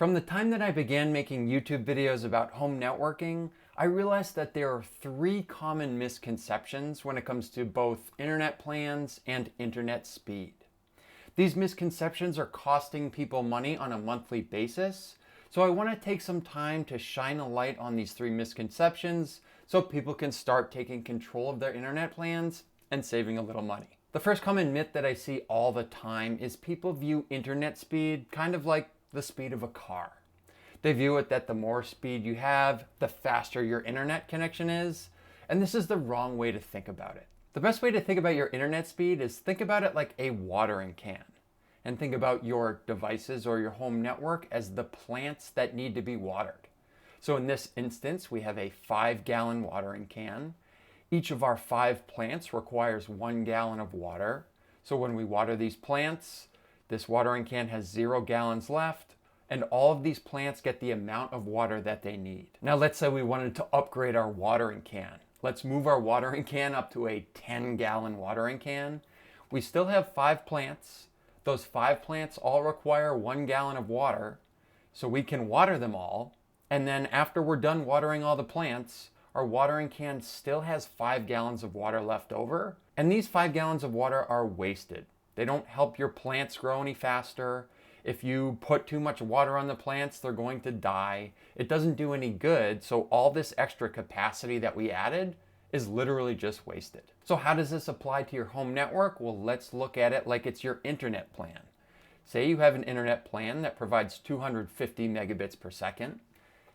From the time that I began making YouTube videos about home networking, I realized that there are three common misconceptions when it comes to both internet plans and internet speed. These misconceptions are costing people money on a monthly basis, so I want to take some time to shine a light on these three misconceptions so people can start taking control of their internet plans and saving a little money. The first common myth that I see all the time is people view internet speed kind of like the speed of a car. They view it that the more speed you have, the faster your internet connection is, and this is the wrong way to think about it. The best way to think about your internet speed is think about it like a watering can, and think about your devices or your home network as the plants that need to be watered. So in this instance, we have a 5-gallon watering can. Each of our 5 plants requires 1 gallon of water. So when we water these plants, this watering can has 0 gallons left, and all of these plants get the amount of water that they need. Now let's say we wanted to upgrade our watering can. Let's move our watering can up to a 10-gallon watering can. We still have 5 plants. Those 5 plants all require 1 gallon of water, so we can water them all, and then after we're done watering all the plants, our watering can still has 5 gallons of water left over, and these 5 gallons of water are wasted. They don't help your plants grow any faster. If you put too much water on the plants, they're going to die. It doesn't do any good, so all this extra capacity that we added is literally just wasted. So how does this apply to your home network? Well, let's look at it like it's your internet plan. Say you have an internet plan that provides 250 megabits per second.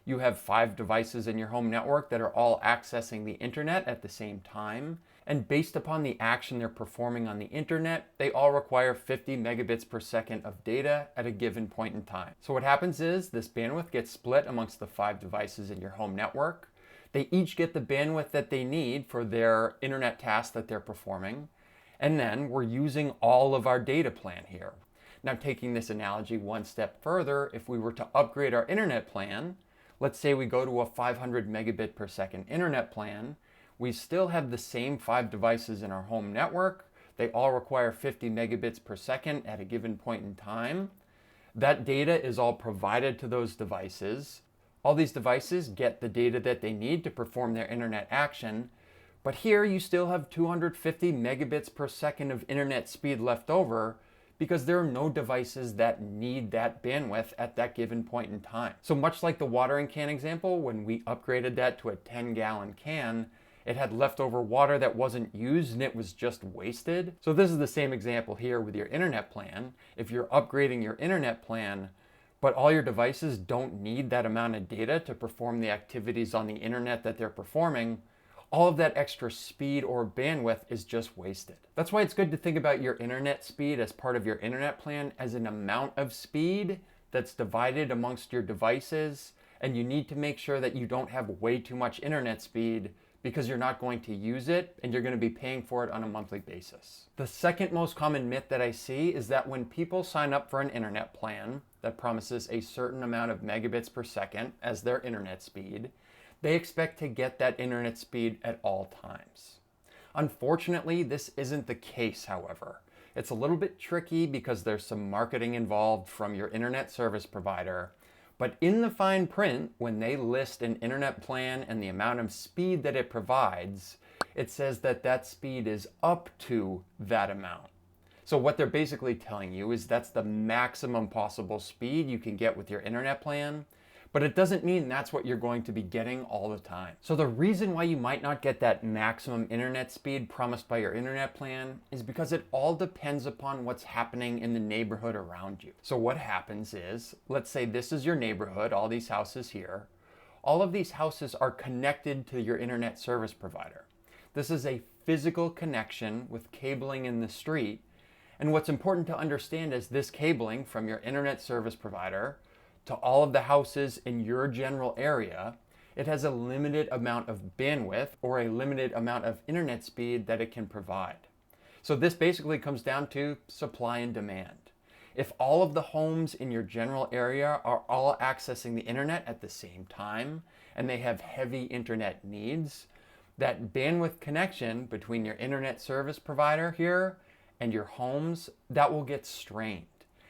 You have 5 devices in your home network that are all accessing the internet at the same time. And based upon the action they're performing on the internet, they all require 50 megabits per second of data at a given point in time. So what happens is this bandwidth gets split amongst the 5 devices in your home network. They each get the bandwidth that they need for their internet tasks that they're performing. And then we're using all of our data plan here. Now taking this analogy one step further, if we were to upgrade our internet plan, let's say we go to a 500 megabit per second internet plan, we still have the same 5 devices in our home network. They all require 50 megabits per second at a given point in time. That data is all provided to those devices. All these devices get the data that they need to perform their internet action, but here you still have 250 megabits per second of internet speed left over because there are no devices that need that bandwidth at that given point in time. So much like the watering can example, when we upgraded that to a 10-gallon can, it had leftover water that wasn't used and it was just wasted. So this is the same example here with your internet plan. If you're upgrading your internet plan, but all your devices don't need that amount of data to perform the activities on the internet that they're performing, all of that extra speed or bandwidth is just wasted. That's why it's good to think about your internet speed as part of your internet plan as an amount of speed that's divided amongst your devices, and you need to make sure that you don't have way too much internet speed because you're not going to use it and you're going to be paying for it on a monthly basis. The second most common myth that I see is that when people sign up for an internet plan that promises a certain amount of megabits per second as their internet speed, they expect to get that internet speed at all times. Unfortunately, this isn't the case, however. It's a little bit tricky because there's some marketing involved from your internet service provider. But in the fine print, when they list an internet plan and the amount of speed that it provides, it says that that speed is up to that amount. So what they're basically telling you is that's the maximum possible speed you can get with your internet plan, but it doesn't mean that's what you're going to be getting all the time. So the reason why you might not get that maximum internet speed promised by your internet plan is because it all depends upon what's happening in the neighborhood around you. So what happens is, let's say this is your neighborhood, all these houses here. All of these houses are connected to your internet service provider. This is a physical connection with cabling in the street. And what's important to understand is this cabling from your internet service provider to all of the houses in your general area, it has a limited amount of bandwidth or a limited amount of internet speed that it can provide. So this basically comes down to supply and demand. If all of the homes in your general area are all accessing the internet at the same time and they have heavy internet needs, that bandwidth connection between your internet service provider here and your homes, that will get strained.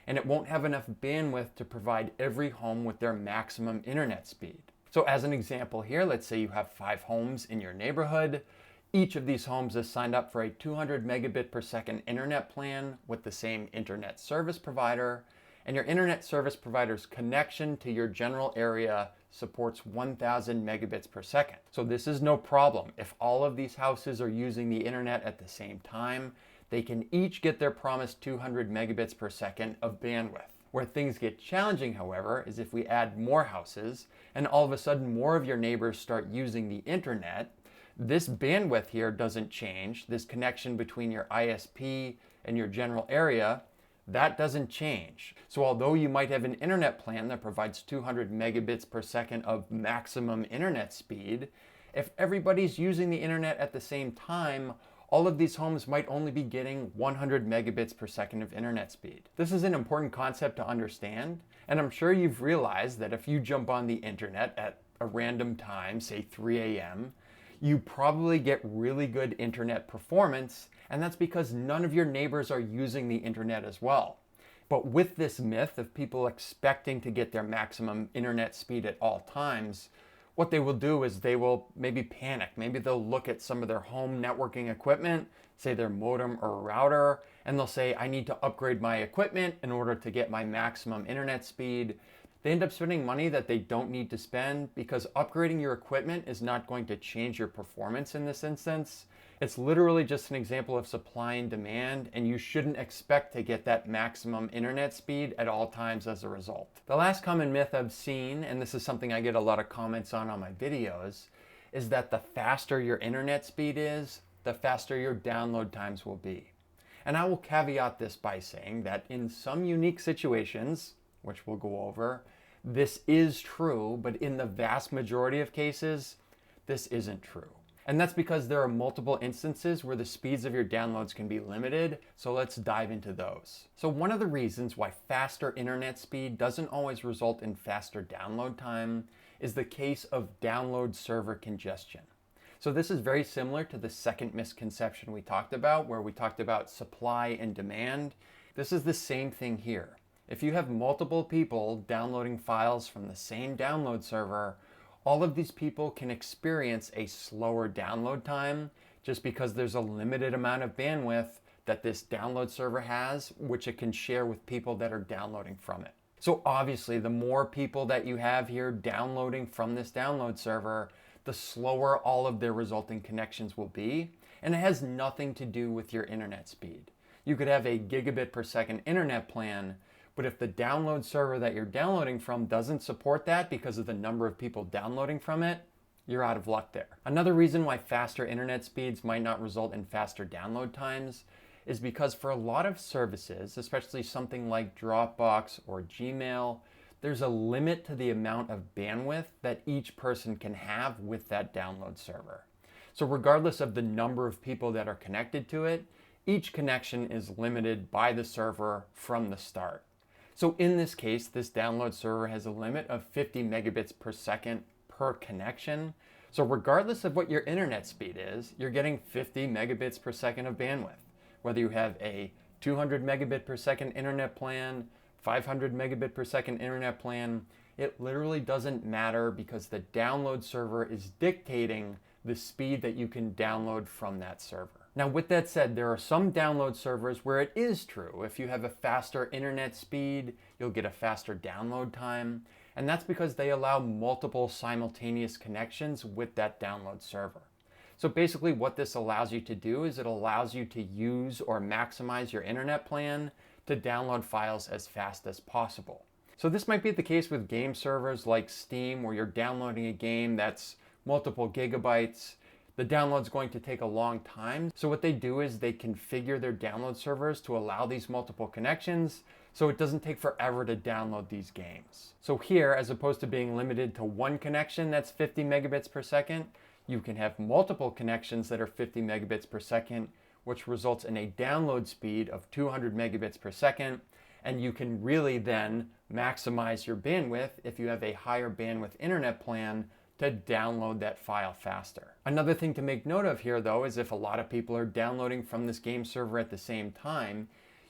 and it won't have enough bandwidth to provide every home with their maximum internet speed. So as an example here, let's say you have 5 homes in your neighborhood. Each of these homes is signed up for a 200 megabit per second internet plan with the same internet service provider, and your internet service provider's connection to your general area supports 1000 megabits per second. So this is no problem. If all of these houses are using the internet at the same time, they can each get their promised 200 megabits per second of bandwidth. Where things get challenging, however, is if we add more houses and all of a sudden more of your neighbors start using the internet. This bandwidth here doesn't change. This connection between your ISP and your general area, that doesn't change. So although you might have an internet plan that provides 200 megabits per second of maximum internet speed, if everybody's using the internet at the same time, all of these homes might only be getting 100 megabits per second of internet speed. This is an important concept to understand, and I'm sure you've realized that if you jump on the internet at a random time, say 3 a.m., you probably get really good internet performance, and that's because none of your neighbors are using the internet as well. But with this myth of people expecting to get their maximum internet speed at all times, what they will do is they will maybe panic. Maybe they'll look at some of their home networking equipment, say their modem or router, and they'll say, I need to upgrade my equipment in order to get my maximum internet speed. They end up spending money that they don't need to spend because upgrading your equipment is not going to change your performance in this instance. It's literally just an example of supply and demand, and you shouldn't expect to get that maximum internet speed at all times as a result. The last common myth I've seen, and this is something I get a lot of comments on my videos, is that the faster your internet speed is, the faster your download times will be. And I will caveat this by saying that in some unique situations, which we'll go over, this is true, but in the vast majority of cases, this isn't true. And that's because there are multiple instances where the speeds of your downloads can be limited, so let's dive into those. So one of the reasons why faster internet speed doesn't always result in faster download time is the case of download server congestion. So this is very similar to the second misconception we talked about, where we talked about supply and demand. This is the same thing here. If you have multiple people downloading files from the same download server, all of these people can experience a slower download time just because there's a limited amount of bandwidth that this download server has, which it can share with people that are downloading from it. So obviously, the more people that you have here downloading from this download server, the slower all of their resulting connections will be, and it has nothing to do with your internet speed. You could have a gigabit per second internet plan, but if the download server that you're downloading from doesn't support that because of the number of people downloading from it, you're out of luck there. Another reason why faster internet speeds might not result in faster download times is because for a lot of services, especially something like Dropbox or Gmail, there's a limit to the amount of bandwidth that each person can have with that download server. So regardless of the number of people that are connected to it, each connection is limited by the server from the start. So in this case, this download server has a limit of 50 megabits per second per connection. So regardless of what your internet speed is, you're getting 50 megabits per second of bandwidth. Whether you have a 200 megabit per second internet plan, 500 megabit per second internet plan, it literally doesn't matter because the download server is dictating the speed that you can download from that server. Now, with that said, there are some download servers where it is true. If you have a faster internet speed, you'll get a faster download time. And that's because they allow multiple simultaneous connections with that download server. So basically what this allows you to do is it allows you to use or maximize your internet plan to download files as fast as possible. So this might be the case with game servers like Steam, where you're downloading a game that's multiple gigabytes. The download's going to take a long time. So what they do is they configure their download servers to allow these multiple connections so it doesn't take forever to download these games. So here, as opposed to being limited to one connection that's 50 megabits per second, you can have multiple connections that are 50 megabits per second, which results in a download speed of 200 megabits per second. And you can really then maximize your bandwidth if you have a higher bandwidth internet plan to download that file faster. Another thing to make note of here though is if a lot of people are downloading from this game server at the same time,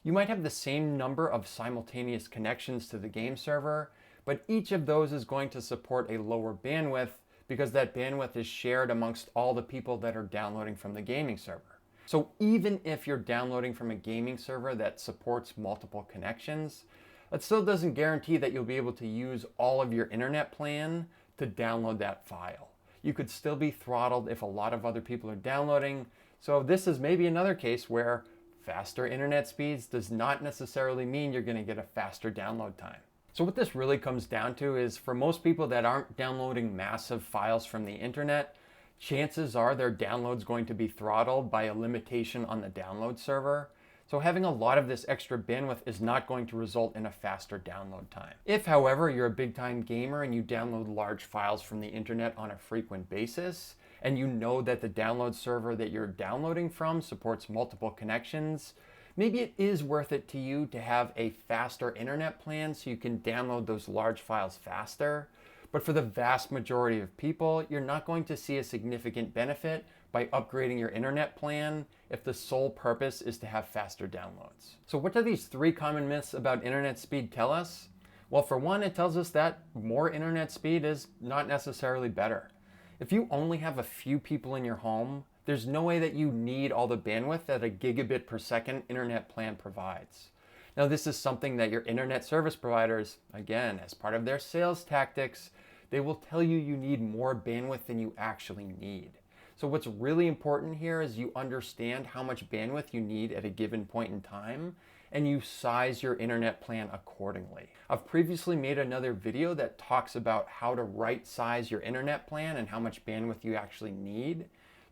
You might have the same number of simultaneous connections to the game server, but each of those is going to support a lower bandwidth because that bandwidth is shared amongst all the people that are downloading from the gaming server. So even if you're downloading from a gaming server that supports multiple connections, that still doesn't guarantee that you'll be able to use all of your internet plan to download that file. You could still be throttled if a lot of other people are downloading. So this is maybe another case where faster internet speeds does not necessarily mean you're going to get a faster download time. So what this really comes down to is for most people that aren't downloading massive files from the internet, chances are their download's going to be throttled by a limitation on the download server. So having a lot of this extra bandwidth is not going to result in a faster download time. If, however, you're a big time gamer and you download large files from the internet on a frequent basis, and you know that the download server that you're downloading from supports multiple connections, maybe it is worth it to you to have a faster internet plan so you can download those large files faster. But for the vast majority of people, you're not going to see a significant benefit by upgrading your internet plan if the sole purpose is to have faster downloads. So what do these 3 common myths about internet speed tell us? Well, for one, it tells us that more internet speed is not necessarily better. If you only have a few people in your home, there's no way that you need all the bandwidth that a gigabit per second internet plan provides. Now, this is something that your internet service providers, again, as part of their sales tactics, they will tell you you need more bandwidth than you actually need. So what's really important here is you understand how much bandwidth you need at a given point in time, and you size your internet plan accordingly. I've previously made another video that talks about how to right size your internet plan and how much bandwidth you actually need.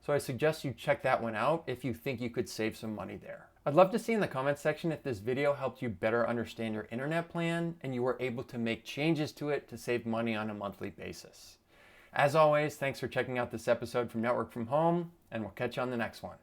So I suggest you check that one out if you think you could save some money there. I'd love to see in the comments section if this video helped you better understand your internet plan and you were able to make changes to it to save money on a monthly basis. As always, thanks for checking out this episode from Network from Home, and we'll catch you on the next one.